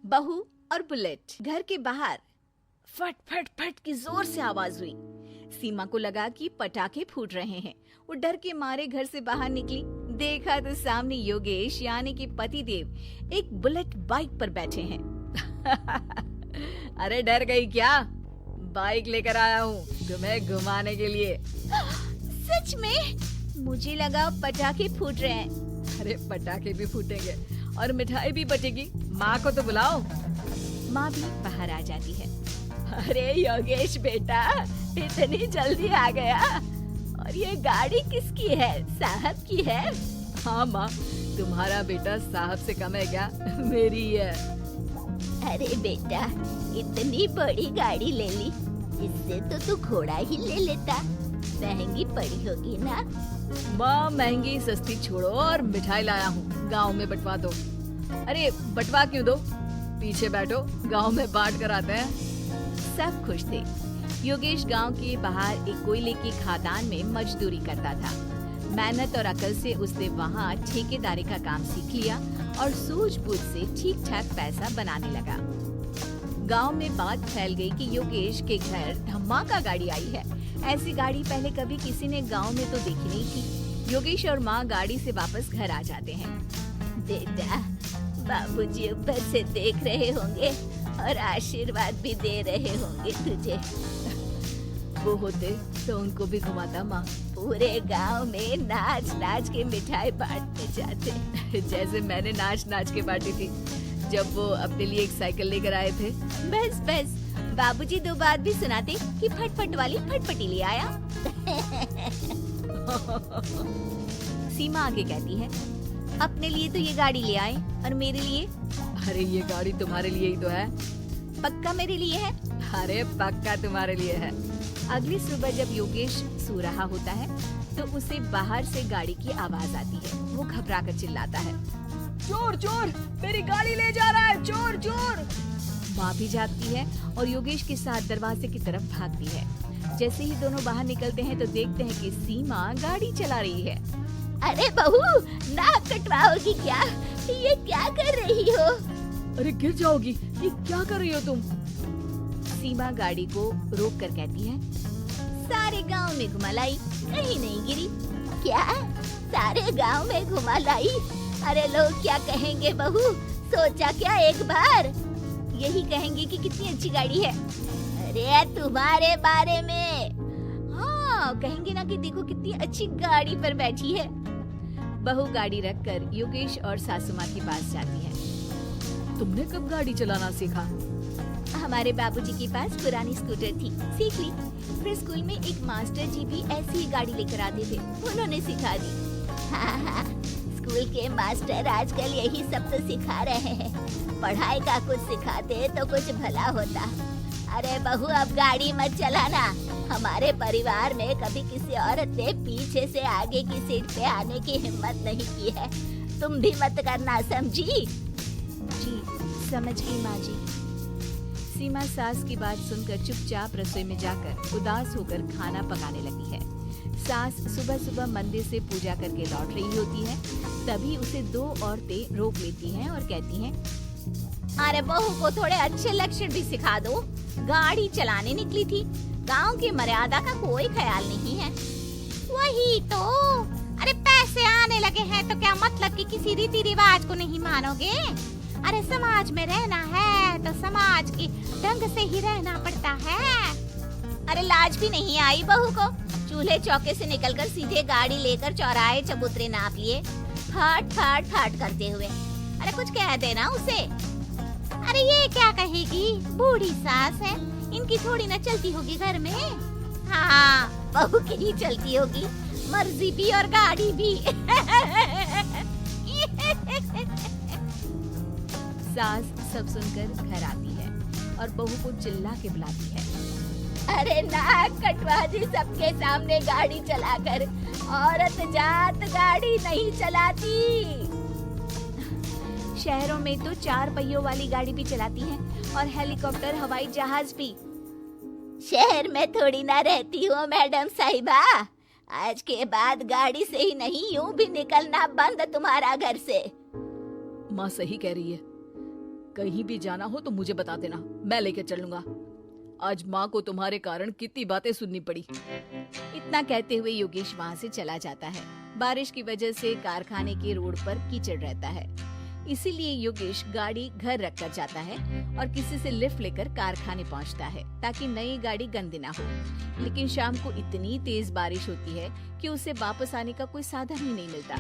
बहू और बुलेट। घर के बाहर फट फट फट की जोर से आवाज हुई। सीमा को लगा कि पटाखे फूट रहे हैं। वो डर के मारे घर से बाहर निकली। देखा तो सामने योगेश यानी कि पतिदेव एक बुलेट बाइक पर बैठे हैं। अरे डर गई क्या? बाइक लेकर आया हूँ तुम्हें घुमाने के लिए। सच में? मुझे लगा पटाखे फूट रहे हैं। अरे पटाखे भी फूटेंगे और मिठाई भी बचेगी। माँ को तो बुलाओ। माँ भी बाहर आ जाती है। अरे योगेश बेटा, इतनी जल्दी आ गया। और ये गाड़ी किसकी है? साहब की है? हाँ माँ, तुम्हारा बेटा साहब से कम है क्या? मेरी है। अरे बेटा, इतनी बड़ी गाड़ी ले ली, इससे तो तू घोड़ा ही ले लेता। महंगी पड़ी होगी ना? माँ महंगी सस्ती छोड़ो और मिठाई लाया हूँ, गाँव में बंटवा दो। अरे बंटवा क्यों दो? पीछे बैठो, गाँव में बांट कर आते हैं। सब खुश थे। योगेश गांव के बाहर एक कोयले की खदान में मजदूरी करता था। मेहनत और अकल से उसने वहां ठेकेदारी का काम सीख लिया और सूझबूझ से ठीक ठाक पैसा बनाने लगा। गांव में बात फैल गई कि योगेश के घर धमाका गाड़ी आई है। ऐसी गाड़ी पहले कभी किसी ने गांव में तो देखी नहीं थी। योगेश और माँ गाड़ी से वापस घर आ जाते हैं। बेटा, बाबूजी ऊपर से देख रहे होंगे और आशीर्वाद भी दे रहे होंगे तुझे। वो होते तो उनको भी घुमाता माँ। पूरे गांव में नाच नाच के मिठाई बांटने जाते, जैसे मैंने नाच नाच के बांटी थी जब वो अपने लिए एक साइकिल लेकर आए थे। बस बस, बाबूजी दो बात भी सुनाते कि फटफट वाली फटफटी ले आया। सीमा आगे कहती है, अपने लिए तो ये गाड़ी ले आए और मेरे लिए? अरे ये गाड़ी तुम्हारे लिए ही तो है। पक्का मेरे लिए है? अरे पक्का तुम्हारे लिए है। अगली सुबह जब योगेश सो रहा होता है तो उसे बाहर से गाड़ी की आवाज आती है। वो घबरा कर चिल्लाता है, चोर चोर, मेरी गाड़ी ले जा रहा है, चोर चोर। माँ भी जागती है और योगेश के साथ दरवाजे की तरफ भागती है। जैसे ही दोनों बाहर निकलते हैं तो देखते हैं कि सीमा गाड़ी चला रही है। अरे बहू, नाक कटवाओगी क्या? ये क्या कर रही हो? अरे गिर जाओगी, ये क्या कर रही हो तुम? सीमा गाड़ी को रोक कर कहती है, सारे गांव में घुमा लाई, कहीं नहीं गिरी। क्या? सारे गांव में घुमा लाई? अरे लोग क्या कहेंगे बहू? सोचा क्या एक बार? यही कहेंगे कि कितनी अच्छी गाड़ी है। अरे तुम्हारे बारे में। हाँ, कहेंगे ना कि देखो कितनी अच्छी गाड़ी पर बैठी है। बहू गाड़ी रखकर योगेश और सासू माँ के पास जाती है। तुमने कब गाड़ी चलाना सीखा? हमारे बाबूजी के पास पुरानी स्कूटर थी, सीख ली। फिर स्कूल में एक मास्टर जी भी ऐसी ही गाड़ी लेकर आते थे, उन्होंने सिखा दी। हाँ, स्कूल के मास्टर आजकल यही सब तो सिखा रहे हैं। पढ़ाई का कुछ सिखाते तो कुछ भला होता। अरे बहू, अब गाड़ी मत चलाना। हमारे परिवार में कभी किसी औरत ने पीछे से आगे की सीट पे आने की हिम्मत नहीं की है। तुम भी मत करना, समझी? जी समझ गई माँ जी। सीमा सास की बात सुनकर चुपचाप रसोई में जाकर उदास होकर खाना पकाने लगी है। सास सुबह सुबह मंदिर से पूजा करके लौट रही होती है। तभी उसे दो औरतें रोक लेती हैं और कहती हैं, अरे बहू को थोड़े अच्छे लक्षण भी सिखा दो। गाड़ी चलाने निकली थी, गांव की मर्यादा का कोई ख्याल नहीं है। वही तो, अरे पैसे आने लगे हैं तो क्या मतलब कि किसी रीति रिवाज को नहीं मानोगे? अरे समाज में रहना है तो समाज की ढंग से ही रहना पड़ता है। अरे लाज भी नहीं आई बहू को? चूल्हे चौके से निकलकर सीधे गाड़ी लेकर चौराहे चबूतरे नाप लिए, फाट फाट फाट करते हुए। अरे कुछ कह देना उसे। अरे ये क्या कहेगी, बूढ़ी सास है, इनकी थोड़ी ना चलती होगी घर में। हाँ, बहू की ही चलती होगी, मर्जी भी और गाड़ी भी। सास सब सुनकर घर आती है और बहू को चिल्ला के बुलाती है, अरे नाक कटवा जी, सबके सामने गाड़ी चलाकर औरत जात गाड़ी नहीं चलाती। शहरों में तो 4 पहियों वाली गाड़ी भी चलाती हैं और हेलीकॉप्टर, हवाई जहाज भी। शहर में थोड़ी ना रहती हूँ मैडम साहिबा। आज के बाद गाड़ी से ही नहीं, यूं भी निकलना बंद तुम्हारा घर से। माँ सही कह रही है, कहीं भी जाना हो तो मुझे बता देना, मैं लेके चलूंगा। आज माँ को तुम्हारे कारण कितनी बातें सुननी पड़ी। इतना कहते हुए योगेश वहाँ से चला जाता है। बारिश की वजह से कारखाने के रोड पर कीचड़ रहता है, इसीलिए योगेश गाड़ी घर रखकर जाता है और किसी से लिफ्ट लेकर कारखाने पहुंचता है ताकि नई गाड़ी गंदी ना हो। लेकिन शाम को इतनी तेज बारिश होती है कि उसे वापस आने का कोई साधन ही नहीं मिलता।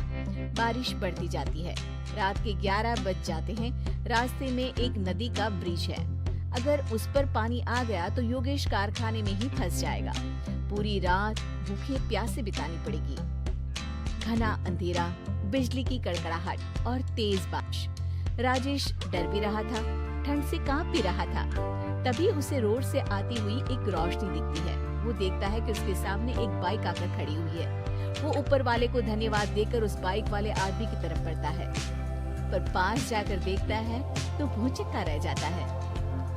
बारिश बढ़ती जाती है, रात के 11 बज जाते हैं। रास्ते में एक नदी का ब्रिज है, अगर उस पर पानी आ गया तो योगेश कारखाने में ही फंस जाएगा। पूरी रात भूखे प्यासे बितानी पड़ेगी। घना अंधेरा, बिजली की कड़कड़ाहट और तेज बारिश। राजेश डर भी रहा था, ठंड से कांप भी रहा था। तभी उसे रोड से आती हुई एक रोशनी दिखती है। वो देखता है कि उसके सामने एक बाइक आकर खड़ी हुई है। वो ऊपर वाले को धन्यवाद देकर उस बाइक वाले आदमी की तरफ बढ़ता है, पर पास जाकर देखता है तो भौचक्का रह जाता है।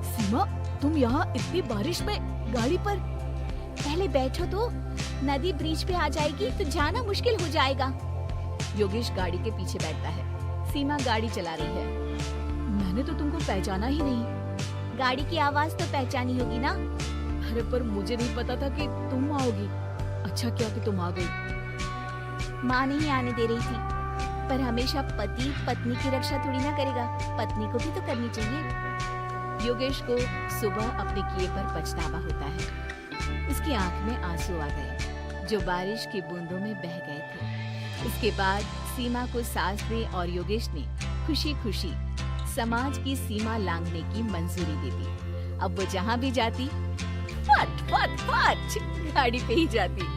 सीमा, तुम यहाँ इतनी बारिश में गाड़ी पर? पहले बैठो तो, नदी ब्रिज पे आ जाएगी तो जाना मुश्किल हो जाएगा। योगेश गाड़ी के पीछे बैठता है। सीमा गाड़ी चला रही है। मैंने तो तुमको पहचाना ही नहीं। गाड़ी की आवाज तो पहचानी होगी ना? अरे पर मुझे नहीं पता था कि तुम आओगी। अच्छा किया कि तुम आ गई। माँ नहीं आने दे रही थी, पर हमेशा पति पत्नी की रक्षा थोड़ी ना करेगा, पत्नी को भी तो करनी चाहिए। योगेश को सुबह अपने किए पर पछतावा होता है। उसकी आंख में आंसू आ गए जो बारिश की बूंदों में बह गए थे। इसके बाद सीमा को सास ने और योगेश ने खुशी खुशी समाज की सीमा लांघने की मंजूरी दे दी। अब वो जहाँ भी जाती फट फट फट गाड़ी पे ही जाती।